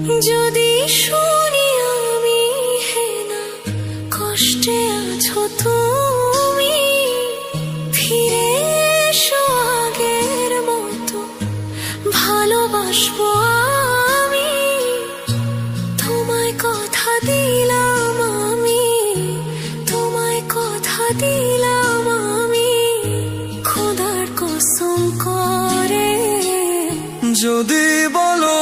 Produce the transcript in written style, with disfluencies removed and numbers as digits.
যদি শুনি আমি হে না কষ্টে আছো তুমি, ফিরে এসো আগের মতো ভালোবাসবো আমি। তোমায় কথা দিলাম আমি, তোমায় কথা দিলাম আমি, খোদার কসম করে। যদি বলো